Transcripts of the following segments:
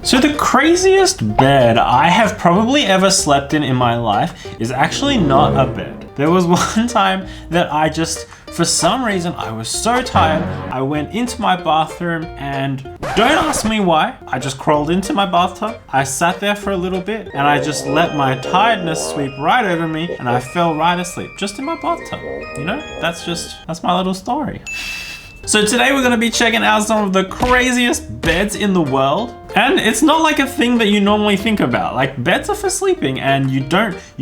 So the craziest bed I have probably ever slept in my life is actually not a bed. There was one time that I just, for some reason, I was so tired, I went into my bathroom and don't ask me why, I just crawled into my bathtub, I sat there for a little bit and I just let my tiredness sweep right over me and I fell right asleep, just in my bathtub. You know, that's my little story. So today we're gonna be checking out some of the craziest beds in the world. And it's not like a thing that you normally think about. Like, beds are for sleeping and you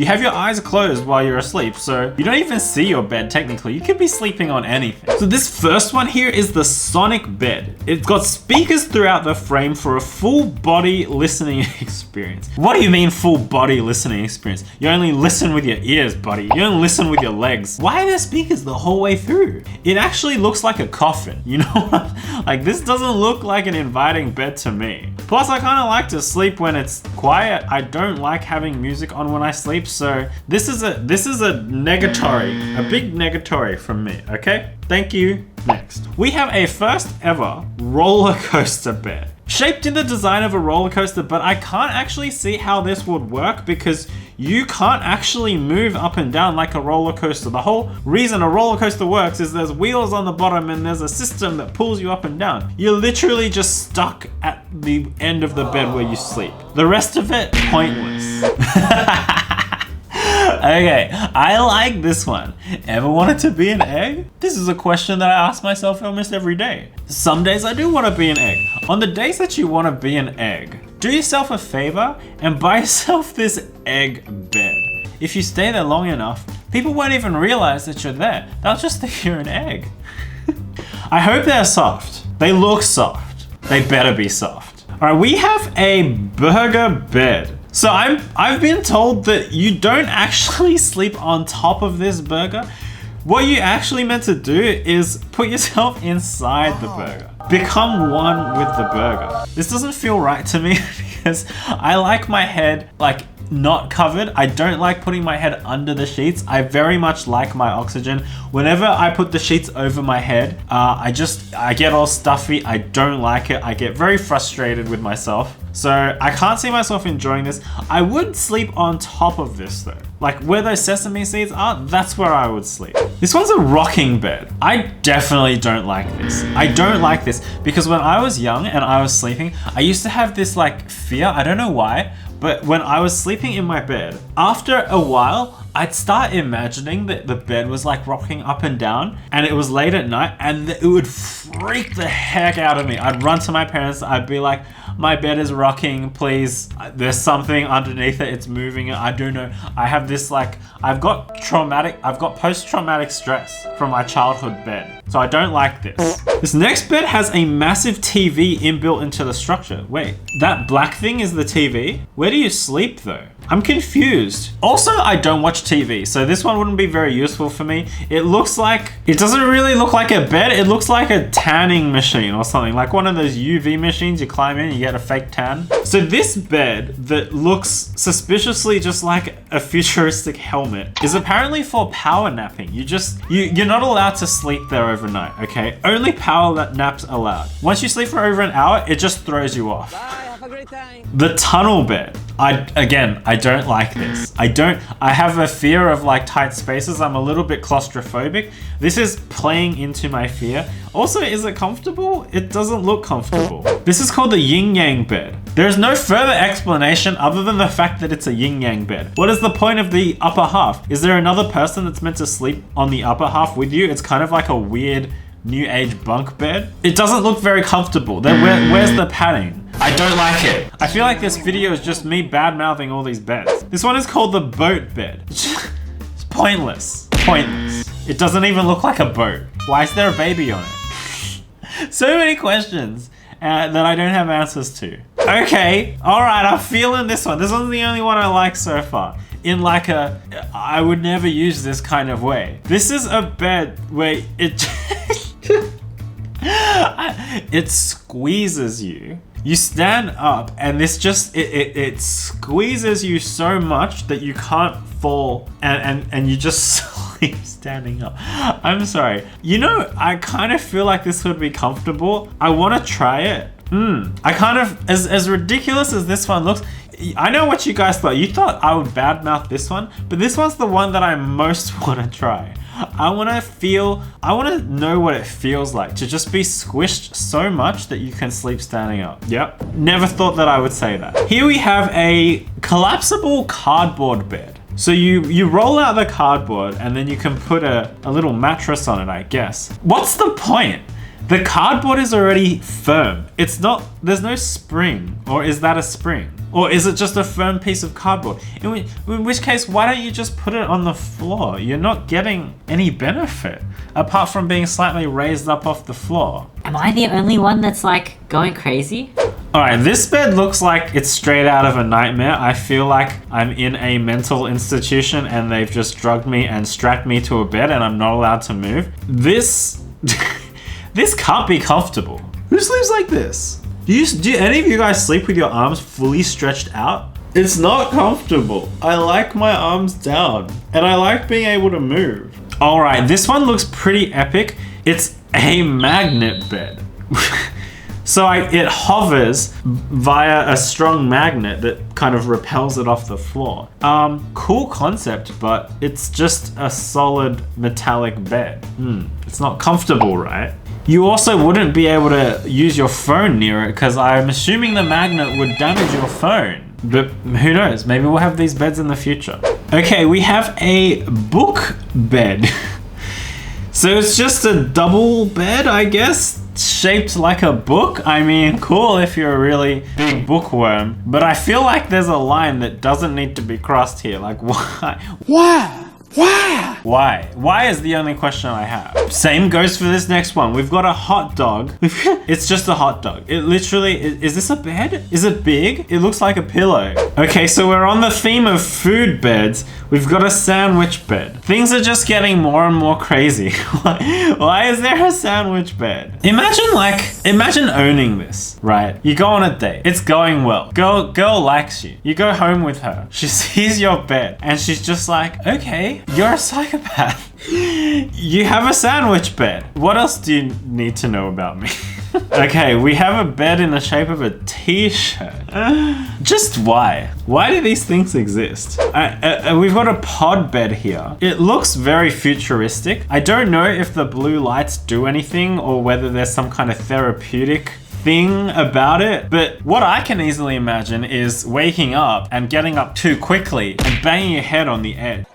have your eyes closed while you're asleep. So you don't even see your bed technically. You could be sleeping on anything. So this first one here is the Sonic Bed. It's got speakers throughout the frame for a full body listening experience. What do you mean full body listening experience? You only listen with your ears, buddy. You don't listen with your legs. Why are there speakers the whole way through? It actually looks like a coffin. You know what? Like, this doesn't look like an inviting bed to me. Plus, I kind of like to sleep when it's quiet. I don't like having music on when I sleep, so this is a negatory, a big negatory from me, okay? Thank you. Next, we have a first ever roller coaster bed. Shaped in the design of a roller coaster, but I can't actually see how this would work because you can't actually move up and down like a roller coaster. The whole reason a roller coaster works is there's wheels on the bottom and there's a system that pulls you up and down. You're literally just stuck at the end of the bed where you sleep. The rest of it, pointless. Okay, I like this one. Ever wanted to be an egg? This is a question that I ask myself almost every day. Some days I do want to be an egg. On the days that you want to be an egg, do yourself a favor and buy yourself this egg bed. If you stay there long enough, people won't even realize that you're there. They'll just think you're an egg. I hope they're soft. They look soft. They better be soft. All right, we have a burger bed. So I've been told that you don't actually sleep on top of this burger. What you actually meant to do is put yourself inside the burger. Become one with the burger. This doesn't feel right to me because I like my head like not covered. I don't like putting my head under the sheets. I very much like my oxygen. Whenever I put the sheets over my head, I get all stuffy. I don't like it. I get very frustrated with myself. So I can't see myself enjoying this. I would sleep on top of this though. Like where those sesame seeds are, that's where I would sleep. This one's a rocking bed. I definitely don't like this. I don't like this because when I was young and I was sleeping, I used to have this like fear, I don't know why, but when I was sleeping in my bed, after a while, I'd start imagining that the bed was like rocking up and down and it was late at night and it would freak the heck out of me. I'd run to my parents, I'd be like, my bed is rocking, please. There's something underneath it, it's moving. I don't know. I have this like, I've got post-traumatic stress from my childhood bed. So I don't like this. This next bed has a massive TV inbuilt into the structure. Wait, that black thing is the TV? Where do you sleep though? I'm confused. Also, I don't watch TV, so this one wouldn't be very useful for me. It doesn't really look like a bed. It looks like a tanning machine or something, like one of those UV machines you climb in and you get a fake tan. So this bed that looks suspiciously just like a futuristic helmet is apparently for power napping. You're not allowed to sleep there overnight, okay? Only power naps allowed. Once you sleep for over an hour, it just throws you off. Have a great time. The tunnel bed. I don't like this. I have a fear of like tight spaces. I'm a little bit claustrophobic. This is playing into my fear. Also, is it comfortable? It doesn't look comfortable. This is called the Yinyang Bed. There is no further explanation other than the fact that it's a yin-yang bed. What is the point of the upper half? Is there another person that's meant to sleep on the upper half with you? It's kind of like a weird new age bunk bed. It doesn't look very comfortable. Then where's the padding? I don't like it. I feel like this video is just me bad-mouthing all these beds. This one is called the boat bed. It's pointless. Pointless. It doesn't even look like a boat. Why is there a baby on it? So many questions that I don't have answers to. Okay, all right, I'm feeling this one. This one's the only one I like so far. In like I would never use this kind of way. This is a bed where it squeezes you. You stand up and this just, it squeezes you so much that you can't fall and you just sleep standing up. I'm sorry. You know, I kind of feel like this would be comfortable. I want to try it. I kind of, as ridiculous as this one looks, I know what you guys thought. You thought I would badmouth this one, but this one's the one that I most want to try. I want to know what it feels like to just be squished so much that you can sleep standing up. Yep, never thought that I would say that. Here we have a collapsible cardboard bed. So you roll out the cardboard and then you can put a little mattress on it, I guess. What's the point? The cardboard is already firm. It's not, there's no spring, or is that a spring? Or is it just a firm piece of cardboard? In which case, why don't you just put it on the floor? You're not getting any benefit, apart from being slightly raised up off the floor. Am I the only one that's like going crazy? Alright, this bed looks like it's straight out of a nightmare. I feel like I'm in a mental institution and they've just drugged me and strapped me to a bed and I'm not allowed to move. This can't be comfortable. Who sleeps like this? Do any of you guys sleep with your arms fully stretched out? It's not comfortable. I like my arms down and I like being able to move. All right, this one looks pretty epic. It's a magnet bed. So it hovers via a strong magnet that kind of repels it off the floor. Cool concept, but it's just a solid metallic bed. It's not comfortable, right? You also wouldn't be able to use your phone near it because I'm assuming the magnet would damage your phone. But who knows? Maybe we'll have these beds in the future. Okay, we have a book bed. So it's just a double bed, I guess, shaped like a book. I mean, cool if you're a really big bookworm, but I feel like there's a line that doesn't need to be crossed here. Like, why? Why is the only question I have. Same goes for this next one. We've got a hot dog. It's just a hot dog. It literally, is this a bed? Is it big? It looks like a pillow. Okay, so we're on the theme of food beds. We've got a sandwich bed. Things are just getting more and more crazy. Why is there a sandwich bed? Imagine owning this, right? You go on a date. It's going well. Girl likes you. You go home with her. She sees your bed and she's just like, okay, you're a psychopath. You have a sandwich bed. What else do you need to know about me? Okay, we have a bed in the shape of a t-shirt. Just why? Why do these things exist? We've got a pod bed here. It looks very futuristic. I don't know if the blue lights do anything or whether there's some kind of therapeutic thing about it, but what I can easily imagine is waking up and getting up too quickly and banging your head on the edge.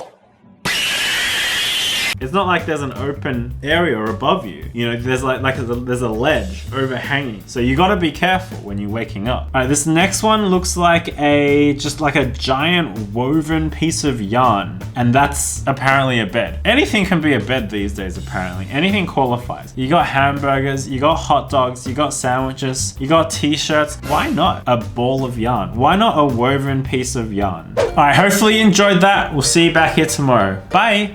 It's not like there's an open area above you. You know, there's there's a ledge overhanging. So you gotta be careful when you're waking up. All right, this next one looks like just like a giant woven piece of yarn. And that's apparently a bed. Anything can be a bed these days, apparently. Anything qualifies. You got hamburgers, you got hot dogs, you got sandwiches, you got t-shirts. Why not a ball of yarn? Why not a woven piece of yarn? All right, hopefully you enjoyed that. We'll see you back here tomorrow. Bye.